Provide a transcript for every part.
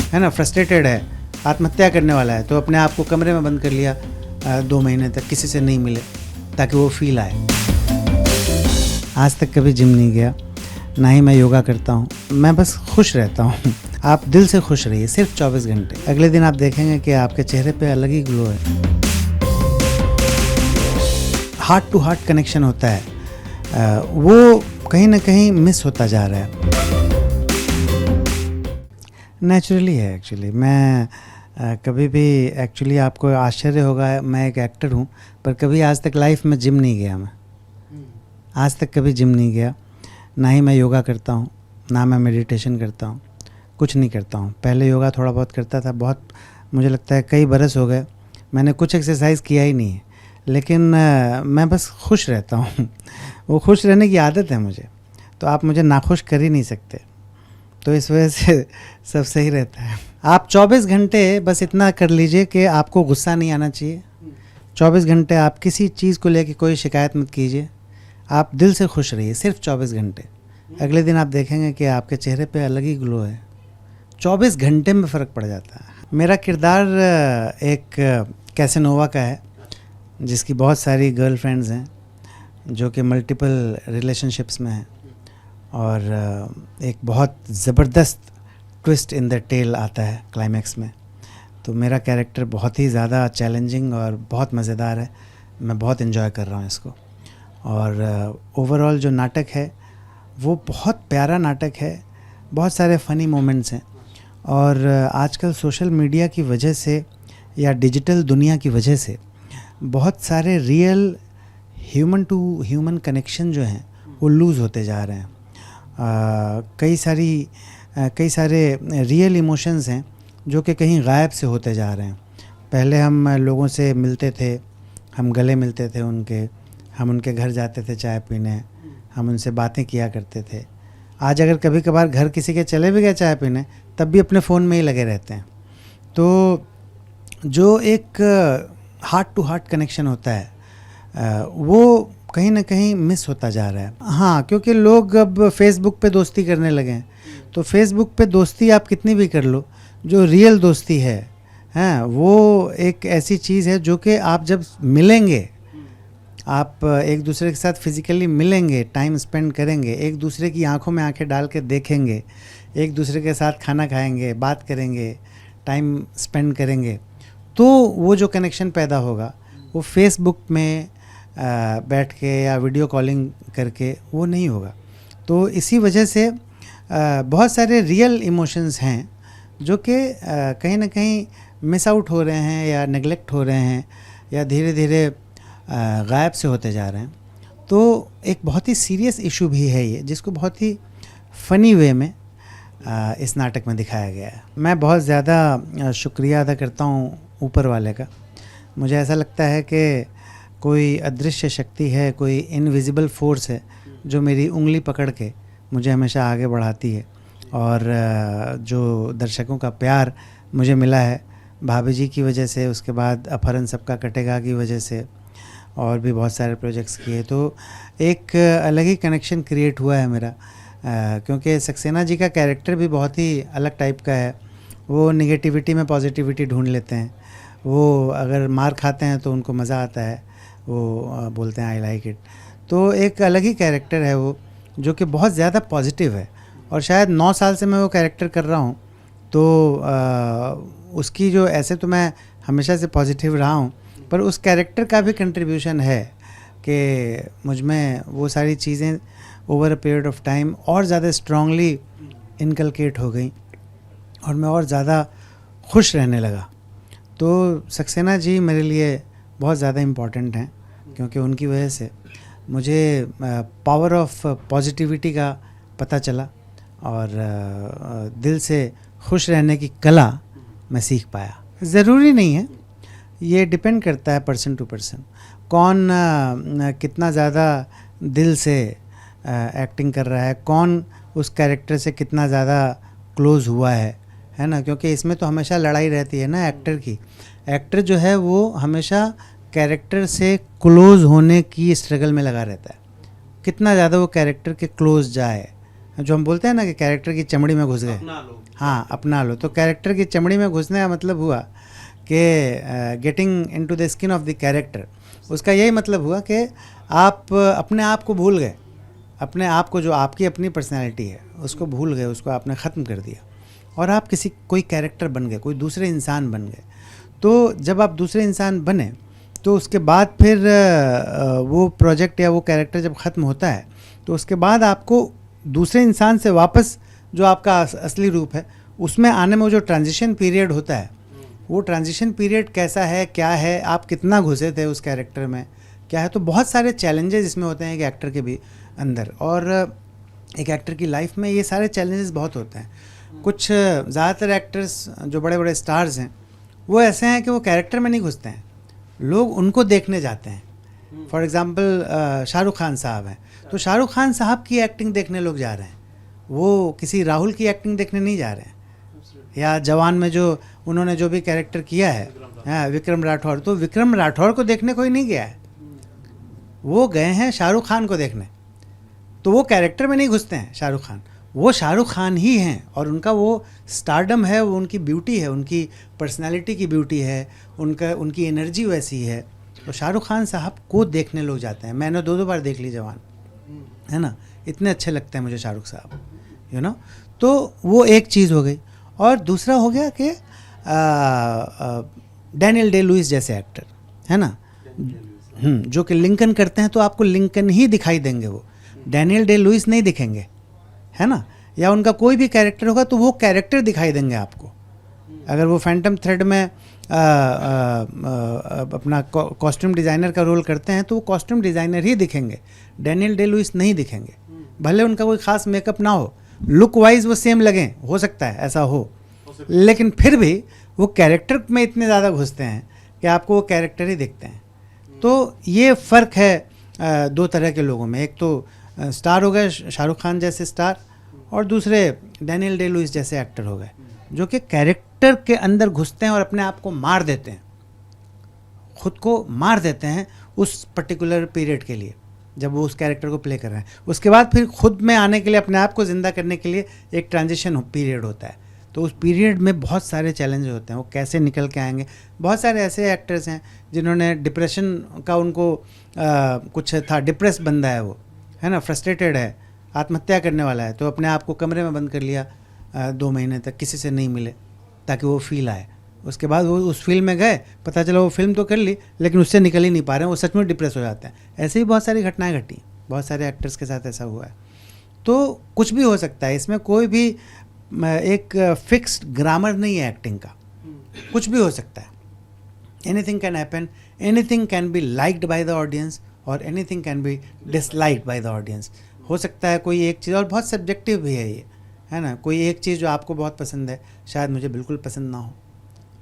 है ना, फ्रस्ट्रेटेड है, आत्महत्या करने वाला है, तो अपने आप को कमरे में बंद कर लिया 2 महीने तक, किसी से नहीं मिले ताकि वो फील आए। आज तक कभी जिम नहीं गया, ना ही मैं योगा करता हूँ, मैं बस खुश रहता हूँ। आप दिल से खुश रहिए, सिर्फ 24 घंटे। अगले दिन आप देखेंगे कि आपके चेहरे पे अलग ही ग्लो है। हार्ट टू हार्ट कनेक्शन होता है, वो कहीं ना कहीं मिस होता जा रहा है। नेचुरली है एक्चुअली। मैं कभी भी एक्चुअली आपको आश्चर्य होगा, मैं एक एक्टर हूँ, पर कभी आज तक लाइफ में जिम नहीं गया। मैं आज तक कभी जिम नहीं गया, ना ही मैं योगा करता हूँ, ना मैं मेडिटेशन करता हूँ, कुछ नहीं करता हूँ। पहले योगा थोड़ा बहुत करता था, बहुत मुझे लगता है कई बरस हो गए मैंने कुछ एक्सरसाइज किया ही नहीं है, लेकिन मैं बस खुश रहता हूँ। वो खुश रहने की आदत है मुझे, तो आप मुझे नाखुश कर ही नहीं सकते, तो इस वजह से सब सही रहता है। आप 24 घंटे बस इतना कर लीजिए कि आपको गुस्सा नहीं आना चाहिए। 24 घंटे आप किसी चीज़ को लेकर कोई शिकायत मत कीजिए, आप दिल से खुश रहिए, सिर्फ 24 घंटे। अगले दिन आप देखेंगे कि आपके चेहरे पे अलग ही ग्लो है। 24 घंटे में फ़र्क पड़ जाता है। मेरा किरदार एक कैसेनोवा का है, जिसकी बहुत सारी गर्लफ्रेंड्स हैं, जो कि मल्टीपल रिलेशनशिप्स में हैं, और एक बहुत ज़बरदस्त ट्विस्ट इन द टेल आता है क्लाइमैक्स में। तो मेरा कैरेक्टर बहुत ही ज़्यादा चैलेंजिंग और बहुत मज़ेदार है। मैं बहुत इन्जॉय कर रहा हूँ इसको, और ओवरऑल जो नाटक है वो बहुत प्यारा नाटक है, बहुत सारे फ़नी मोमेंट्स हैं। और आजकल सोशल मीडिया की वजह से या डिजिटल दुनिया की वजह से बहुत सारे real human to human connection जो हैं वो लूज़ होते जा रहे हैं। कई सारे रियल इमोशंस हैं जो कि कहीं गायब से होते जा रहे हैं। पहले हम लोगों से मिलते थे, हम गले मिलते थे उनके, हम उनके घर जाते थे चाय पीने, हम उनसे बातें किया करते थे। आज अगर कभी कभार घर किसी के चले भी गए चाय पीने, तब भी अपने फ़ोन में ही लगे रहते हैं। तो जो एक हार्ट टू हार्ट कनेक्शन होता है वो कहीं ना कहीं मिस होता जा रहा है। हाँ, क्योंकि लोग अब फेसबुक पे दोस्ती करने लगे हैं, तो फेसबुक पे दोस्ती आप कितनी भी कर लो, जो रियल दोस्ती है वो एक ऐसी चीज़ है जो कि आप जब मिलेंगे, आप एक दूसरे के साथ फिज़िकली मिलेंगे, टाइम स्पेंड करेंगे, एक दूसरे की आंखों में आंखें डाल के देखेंगे, एक दूसरे के साथ खाना खाएंगे, बात करेंगे, टाइम स्पेंड करेंगे, तो वो जो कनेक्शन पैदा होगा वो फेसबुक में बैठ के या वीडियो कॉलिंग करके वो नहीं होगा। तो इसी वजह से बहुत सारे रियल इमोशंस हैं जो कि कहीं ना कहीं मिस आउट हो रहे हैं या नेगलेक्ट हो रहे हैं या धीरे धीरे गायब से होते जा रहे हैं। तो एक बहुत ही सीरियस इशू भी है ये, जिसको बहुत ही फ़नी वे में इस नाटक में दिखाया गया है। मैं बहुत ज़्यादा शुक्रिया अदा करता हूँ ऊपर वाले का। मुझे ऐसा लगता है कि कोई अदृश्य शक्ति है, कोई इनविजिबल फोर्स है जो मेरी उंगली पकड़ के मुझे हमेशा आगे बढ़ाती है। और जो दर्शकों का प्यार मुझे मिला है भाभी जी की वजह से, उसके बाद अपहरण सबका कटेगा की वजह से, और भी बहुत सारे प्रोजेक्ट्स किए, तो एक अलग ही कनेक्शन क्रिएट हुआ है मेरा। क्योंकि सक्सेना जी का कैरेक्टर भी बहुत ही अलग टाइप का है। वो निगेटिविटी में पॉजिटिविटी ढूंढ लेते हैं। वो अगर मार खाते हैं तो उनको मज़ा आता है, वो बोलते हैं आई लाइक इट। तो एक अलग ही कैरेक्टर है वो, जो कि बहुत ज़्यादा पॉजिटिव है। और शायद 9 साल से मैं वो कैरेक्टर कर रहा हूँ, तो उसकी जो, ऐसे तो मैं हमेशा से पॉजिटिव रहा हूँ, पर उस कैरेक्टर का भी कंट्रीब्यूशन है कि मुझ में वो सारी चीज़ें over a period of time और ज़्यादा स्ट्रांगली इनकलकेट हो गई और मैं और ज़्यादा खुश रहने लगा। तो सक्सेना जी मेरे लिए बहुत ज़्यादा इम्पॉर्टेंट हैं, क्योंकि उनकी वजह से मुझे पावर ऑफ पॉजिटिविटी का पता चला और दिल से खुश रहने की कला मैं सीख पाया। ज़रूरी नहीं है, ये डिपेंड करता है पर्सन टू पर्सन, कौन कितना ज़्यादा दिल से एक्टिंग कर रहा है, कौन उस कैरेक्टर से कितना ज़्यादा क्लोज़ हुआ है ना। क्योंकि इसमें तो हमेशा लड़ाई रहती है ना एक्टर की। एक्टर जो है वो हमेशा कैरेक्टर से क्लोज़ होने की स्ट्रगल में लगा रहता है, कितना ज़्यादा वो कैरेक्टर के क्लोज़ जाए, जो हम बोलते हैं ना कि कैरेक्टर की चमड़ी में घुस गए, अपना लो। हाँ अपना लो। तो कैरेक्टर की चमड़ी में घुसने का मतलब हुआ कि getting into the skin of the character. उसका यही मतलब हुआ कि आप अपने आप को भूल गए, अपने आप को, जो आपकी अपनी पर्सनैलिटी है उसको भूल गए, उसको आपने ख़त्म कर दिया और आप कोई कैरेक्टर बन गए, कोई दूसरे इंसान बन गए। तो जब आप दूसरे इंसान बने तो उसके बाद फिर वो प्रोजेक्ट या वो कैरेक्टर जब ख़त्म होता है तो उसके बाद आपको दूसरे इंसान से वापस जो आपका असली रूप है उसमें आने में वो जो ट्रांजिशन पीरियड होता है, वो ट्रांजिशन पीरियड कैसा है, क्या है, आप कितना घुसे थे उस कैरेक्टर में, क्या है। तो बहुत सारे चैलेंजेस इसमें होते हैं एक एक्टर के भी अंदर, और एक एक्टर की लाइफ में ये सारे चैलेंजेस बहुत होते हैं। कुछ ज़्यादातर एक्टर्स जो बड़े बड़े स्टार्स हैं वो ऐसे हैं कि वो कैरेक्टर में नहीं घुसते हैं, लोग उनको देखने जाते हैं। फॉर एग्ज़ाम्पल शाहरुख खान साहब हैं, तो शाहरुख खान साहब की एक्टिंग देखने लोग जा रहे हैं, वो किसी राहुल की एक्टिंग देखने नहीं जा रहे हैं। या जवान में जो उन्होंने जो भी कैरेक्टर किया है, हाँ विक्रम राठौर, तो विक्रम राठौर को देखने कोई नहीं गया है, वो गए हैं शाहरुख खान को देखने। तो वो कैरेक्टर में नहीं घुसते हैं शाहरुख खान, वो शाहरुख खान ही हैं और उनका वो स्टारडम है, वो उनकी ब्यूटी है, उनकी पर्सनालिटी की ब्यूटी है, उनकी एनर्जी वैसी है। तो शाहरुख खान साहब को देखने लोग जाते हैं। मैंने 2 बार देख ली जवान, है ना, इतने अच्छे लगते हैं मुझे शाहरुख साहब, यू नो। तो वो एक चीज़ हो गई। और दूसरा हो गया कि डैनियल डे लुइस जैसे एक्टर, है ना, जो कि लिंकन करते हैं तो आपको लिंकन ही दिखाई देंगे, वो डैनियल डे लुइस नहीं दिखेंगे, है ना। या उनका कोई भी कैरेक्टर होगा तो वो कैरेक्टर दिखाई देंगे आपको। अगर वो फैंटम थ्रेड में अपना कॉस्ट्यूम डिज़ाइनर का रोल करते हैं तो वो कॉस्ट्यूम डिज़ाइनर ही दिखेंगे, डैनियल डे लुइस नहीं दिखेंगे। भले उनका कोई ख़ास मेकअप ना हो, लुक वाइज वो सेम लगें, हो सकता है ऐसा हो, लेकिन फिर भी वो कैरेक्टर में इतने ज़्यादा घुसते हैं कि आपको वो कैरेक्टर ही दिखते हैं। तो ये फ़र्क है 2 तरह के लोगों में। एक तो स्टार हो गए शाहरुख खान जैसे स्टार, और दूसरे डैनियल डे लुइस जैसे एक्टर हो गए जो कि कैरेक्टर के अंदर घुसते हैं और अपने आप को मार देते हैं, खुद को मार देते हैं उस पर्टिकुलर पीरियड के लिए जब वो उस कैरेक्टर को प्ले कर रहे हैं। उसके बाद फिर खुद में आने के लिए, अपने आप को ज़िंदा करने के लिए एक ट्रांजिशन पीरियड होता है। तो उस पीरियड में बहुत सारे चैलेंज होते हैं, वो कैसे निकल के आएंगे। बहुत सारे ऐसे एक्टर्स हैं जिन्होंने डिप्रेशन का, उनको कुछ था, डिप्रेस बंदा है वो, है ना, फ्रस्ट्रेटेड है, आत्महत्या करने वाला है, तो अपने आप को कमरे में बंद कर लिया 2 महीने तक, किसी से नहीं मिले ताकि वो फील आए। उसके बाद वो उस फिल्म में गए, पता चला वो फिल्म तो कर ली लेकिन उससे निकल ही नहीं पा रहे हैं, वो सच में डिप्रेस हो जाते हैं। ऐसे ही बहुत सारी घटनाएं घटी, बहुत सारे एक्टर्स के साथ ऐसा हुआ है। तो कुछ भी हो सकता है इसमें, कोई भी एक फिक्स्ड ग्रामर नहीं है एक्टिंग का, कुछ भी हो सकता है। Anything can happen, anything can be liked by the audience और anything can be disliked by the audience. हो सकता है कोई एक चीज़, और बहुत सब्जेक्टिव भी है ये, है ना, कोई एक चीज़ जो आपको बहुत पसंद है शायद मुझे बिल्कुल पसंद ना हो।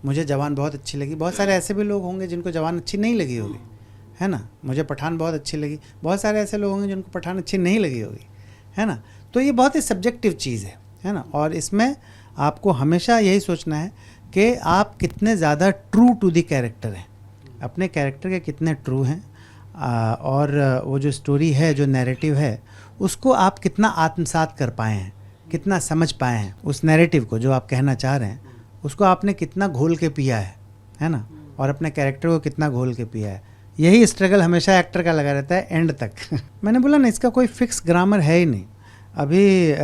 मुझे जवान बहुत अच्छी लगी, बहुत सारे ऐसे भी लोग होंगे जिनको जवान अच्छी नहीं लगी होगी, है ना। मुझे पठान बहुत अच्छी लगी, बहुत सारे ऐसे लोग होंगे जिनको पठान अच्छी नहीं लगी होगी, है ना। तो ये बहुत ही सब्जेक्टिव चीज़ है ना। और इसमें आपको हमेशा यही सोचना है कि आप कितने ज़्यादा ट्रू टू द कैरेक्टर हैं, अपने कैरेक्टर के कितने ट्रू हैं, और वो जो स्टोरी है, जो नैरेटिव है, उसको आप कितना आत्मसात कर पाए हैं, कितना समझ पाए हैं उस नैरेटिव को जो आप कहना चाह रहे हैं, उसको आपने कितना घोल के पिया है ना, और अपने कैरेक्टर को कितना घोल के पिया है। यही स्ट्रगल हमेशा एक्टर का लगा रहता है एंड तक। मैंने बोला ना, इसका कोई फिक्स ग्रामर है ही नहीं। अभी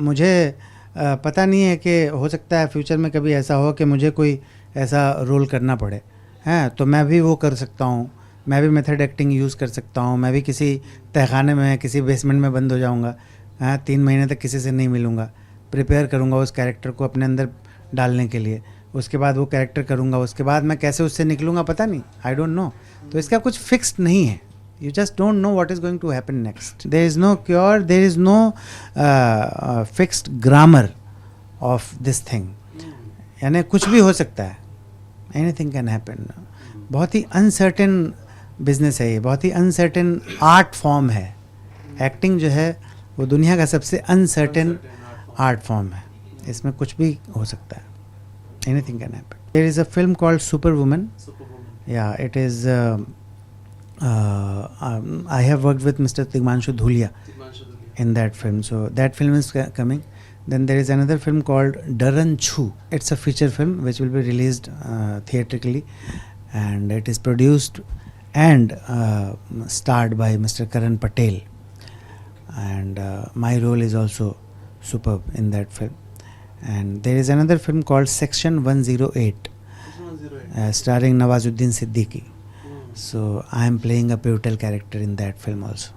मुझे पता नहीं है कि हो सकता है फ्यूचर में कभी ऐसा हो कि मुझे कोई ऐसा रोल करना पड़े, हैं, तो मैं भी वो कर सकता हूँ, मैं भी मेथड एक्टिंग यूज़ कर सकता हूँ, मैं भी किसी तहखाने में, किसी बेसमेंट में बंद हो जाऊँगा, हाँ, 3 महीने तक किसी से नहीं मिलूँगा, प्रिपेयर करूँगा उस कैरेक्टर को अपने अंदर डालने के लिए, उसके बाद वो कैरेक्टर करूँगा, उसके बाद मैं कैसे उससे निकलूँगा पता नहीं, आई डोंट नो। तो इसका कुछ फिक्स्ड नहीं है, you just don't know what is going to happen next. There is no cure, there is no fixed grammar of this thing. यानी कुछ भी हो सकता है, anything can happen. बहुत ही अनसर्टेन बिजनेस है ये, बहुत ही अनसर्टेन आर्ट फॉर्म है। एक्टिंग जो है वो दुनिया का सबसे अनसर्टेन आर्ट फॉर्म है, इसमें कुछ भी हो सकता है, anything can happen. There is a film called Superwoman. Yeah, it is I have worked with Mr. Tigmanshu Dhulia. in that film. So that film is coming. Then there is another film called Daran Chu. It's a feature film which will be released theatrically, and it is produced and starred by Mr. Karan Patel. And my role is also superb in that film. And there is another film called Section 108, starring Nawazuddin Siddiqui. So I am playing a pivotal character in that film also.